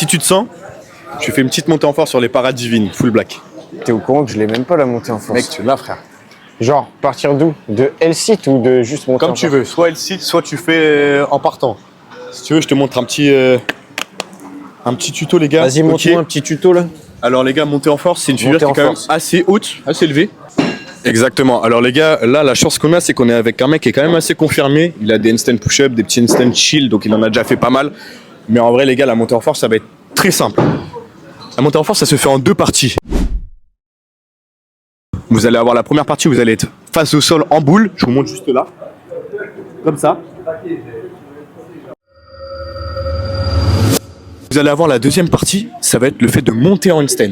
si tu te sens, tu fais une petite montée en force sur les paradivines, full black. T'es au courant que je l'ai même pas la montée en force? Mec, tu l'as, frère. Genre, partir d'où? De L-sit ou de juste monter Comme en tu force? veux, soit elle cite, soit tu fais en partant. Si tu veux, je te montre un petit tuto, les gars. Vas-y, montre-moi un petit tuto là. Alors les gars, montée en force, c'est une figure Montée qui est en quand même force. assez haute, assez élevée. Exactement. Alors les gars, là, la chance qu'on a, c'est qu'on est avec un mec qui est quand même assez confirmé. Il a des handstand push-up, des petits handstand chill, donc il en a déjà fait pas mal. Mais en vrai, les gars, la montée en force, ça va être très simple. La montée en force, ça se fait en 2 parties. Vous allez avoir la première partie, vous allez être face au sol en boule. Je vous montre juste là. Comme ça. Vous allez avoir la deuxième partie, ça va être le fait de monter en handstand.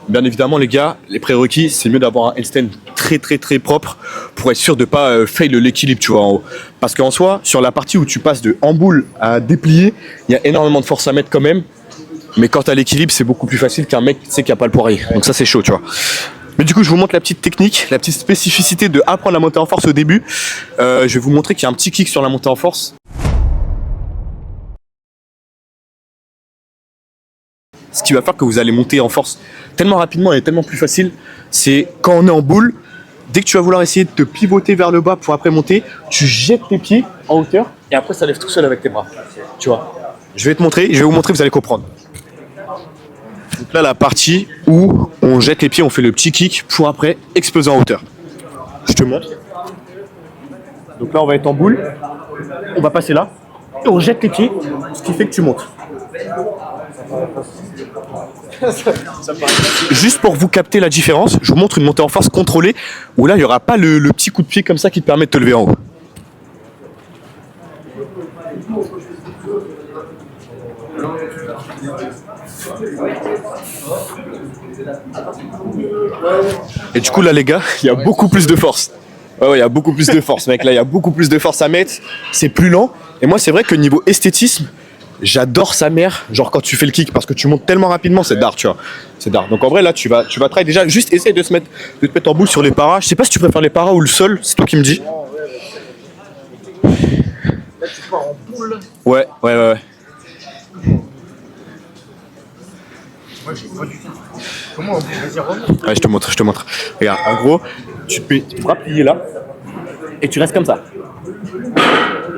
Bien évidemment, les gars, les prérequis, c'est mieux d'avoir un handstand très propre pour être sûr de pas fail l'équilibre, tu vois, en haut. Parce qu'en soi, sur la partie où tu passes de en boule à déplier, il y a énormément de force à mettre quand même. Mais quand tu as l'équilibre, c'est beaucoup plus facile qu'un mec qui sait qu'il n'y a pas le poirier. Donc ça, c'est chaud, tu vois. Mais du coup, je vous montre la petite technique, la petite spécificité de apprendre la montée en force au début. Je vais vous montrer qu'il y a un petit kick sur la montée en force. Ce qui va faire que vous allez monter en force tellement rapidement et tellement plus facile, c'est quand on est en boule, dès que tu vas vouloir essayer de te pivoter vers le bas pour après monter, tu jettes tes pieds en hauteur et après ça lève tout seul avec tes bras. Tu vois. Je vais vous montrer, vous allez comprendre. Donc là, la partie où on jette les pieds, on fait le petit kick pour après exploser en hauteur. Je te montre. Donc là, on va être en boule, on va passer là, et on jette les pieds, ce qui fait que tu montes. Juste pour vous capter la différence, je vous montre une montée en force contrôlée où là il n'y aura pas le petit coup de pied comme ça qui te permet de te lever en haut. Et du coup là les gars, il y a beaucoup plus de force. Ouais, il y a beaucoup plus de force, mec. Là, il y a beaucoup plus de force à mettre. C'est plus lent. Et moi, c'est vrai que niveau esthétisme, j'adore sa mère, genre quand tu fais le kick, parce que tu montes tellement rapidement, c'est d'art, tu vois. C'est d'art. Donc en vrai, là, tu vas try déjà, juste essaye de te mettre en boule sur les paras. Je sais pas si tu préfères les paras ou le sol, c'est toi qui me dis. Là, tu pars en boule. Ouais. Moi, j'ai pas du tout. Comment on peut vas-y, remonte. Ouais, je te montre. Regarde, en gros, tu te mets bras pliés là, et tu restes comme ça.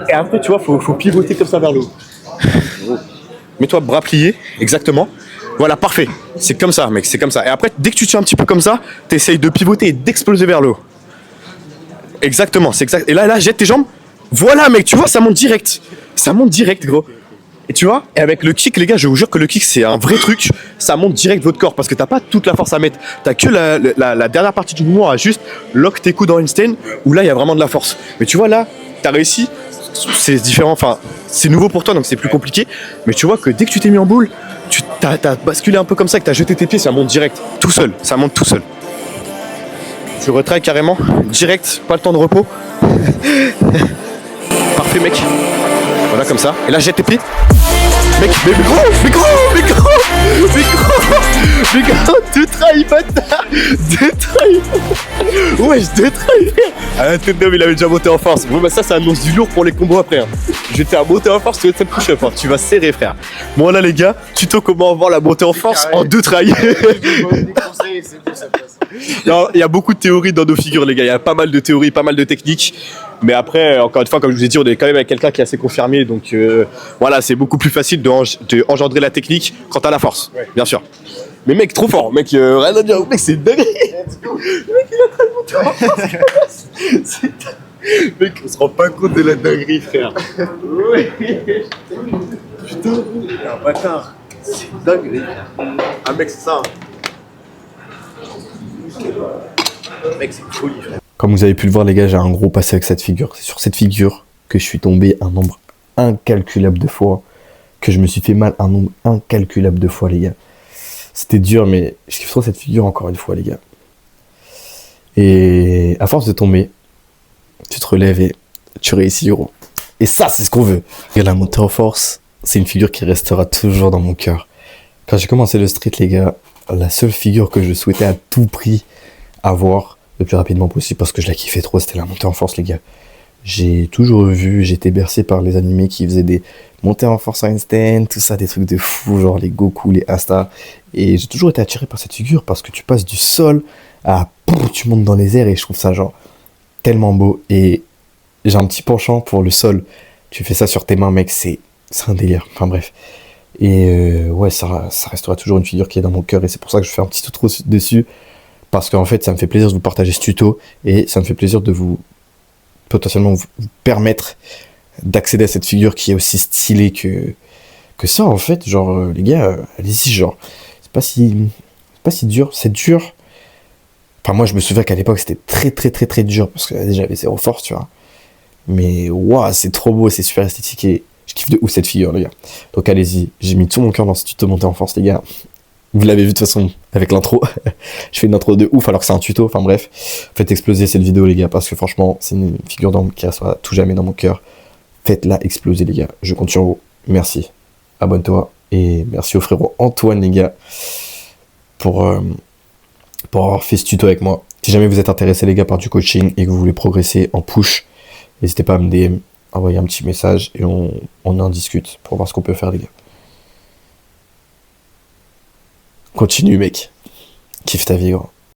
Et après, tu vois, faut pivoter comme ça vers le haut. Mets-toi bras pliés, exactement. Voilà, parfait. C'est comme ça, mec, c'est comme ça. Et après, dès que tu tiens un petit peu comme ça, t'essayes de pivoter et d'exploser vers le haut. Exactement, c'est exact. Et là, jette tes jambes. Voilà, mec, tu vois, ça monte direct. Ça monte direct, gros. Et tu vois, et avec le kick, les gars, je vous jure que le kick, c'est un vrai truc. Ça monte direct votre corps parce que t'as pas toute la force à mettre. T'as que la dernière partie du mouvement à juste lock tes coudes dans handstand où là, il y a vraiment de la force. Mais tu vois, là, t'as réussi. C'est différent, enfin, c'est nouveau pour toi, donc c'est plus compliqué. Mais tu vois que dès que tu t'es mis en boule, t'as basculé un peu comme ça, que t'as jeté tes pieds, ça monte direct. Tout seul, ça monte tout seul. Tu retrailles carrément, direct, pas le temps de repos. Parfait, mec. Voilà, comme ça. Et là, jette tes pieds. Mec, mais gros, deux trails, bâtard. Ouais, deux trails, frère. Ah, la tête d'homme, il avait déjà monté en force. Bon, bah ça annonce du lourd pour les combos après. Hein. Je vais te faire monter en force, tu vas te push-up. Hein. Tu vas serrer, frère. Bon, là, les gars, tuto comment avoir la montée en force en 2 trails. Il y a beaucoup de théories dans nos figures, les gars. Il y a pas mal de théories, pas mal de techniques. Mais après, encore une fois, comme je vous ai dit, on est quand même avec quelqu'un qui est assez confirmé. Donc voilà, c'est beaucoup plus facile d'engendrer la technique quand t'as la force, bien sûr. Mais mec, trop fort. Mec, rien à dire. Mec, c'est dingue. Le mec, il a très monté en force. Mec, on se rend pas compte de la dinguerie, frère. Ouais. Putain, t'es un bâtard. C'est dingue. Ah mec, c'est ça. Mec, c'est une folie, frère. Comme vous avez pu le voir, les gars, j'ai un gros passé avec cette figure. C'est sur cette figure que je suis tombé un nombre incalculable de fois, que je me suis fait mal un nombre incalculable de fois, les gars. C'était dur, mais je kiffe trop cette figure encore une fois, les gars. Et à force de tomber, tu te relèves et tu réussis, gros. Et ça, c'est ce qu'on veut. Et la montée en force, c'est une figure qui restera toujours dans mon cœur. Quand j'ai commencé le street, les gars, la seule figure que je souhaitais à tout prix avoir le plus rapidement possible, parce que je la kiffais trop, c'était la montée en force, les gars. j'ai toujours vu, j'étais bercé par les animés qui faisaient des montées en force Einstein, tout ça, des trucs de fou, genre les Goku, les Asta. Et j'ai toujours été attiré par cette figure parce que tu passes du sol à pouf, tu montes dans les airs et je trouve ça genre tellement beau. Et j'ai un petit penchant pour le sol. Tu fais ça sur tes mains, mec, c'est un délire. Enfin bref. Et ouais, ça restera toujours une figure qui est dans mon cœur et c'est pour ça que je fais un petit outro dessus. Parce qu'en fait, ça me fait plaisir de vous partager ce tuto et ça me fait plaisir de vous potentiellement vous permettre d'accéder à cette figure qui est aussi stylée que ça en fait. Genre, les gars, allez-y, genre, c'est pas si dur, c'est dur. Enfin, moi, je me souviens qu'à l'époque, c'était très, très, très, très dur parce que déjà, j'avais zéro force, tu vois. Mais waouh, c'est trop beau, c'est super esthétique et je kiffe de ouf cette figure, les gars. Donc, allez-y, j'ai mis tout mon cœur dans ce tuto montée en force, les gars. Vous l'avez vu de toute façon avec l'intro. Je fais une intro de ouf alors que c'est un tuto. Enfin bref, faites exploser cette vidéo, les gars, parce que franchement, c'est une figure d'homme qui restera tout jamais dans mon cœur. Faites-la exploser, les gars. Je compte sur vous. Merci. Abonne-toi. Et merci au frérot Antoine, les gars, pour avoir fait ce tuto avec moi. Si jamais vous êtes intéressés, les gars, par du coaching et que vous voulez progresser en push, n'hésitez pas à me DM, envoyer un petit message et on en discute pour voir ce qu'on peut faire, les gars. Continue, mec. Kiffe ta vie, gros.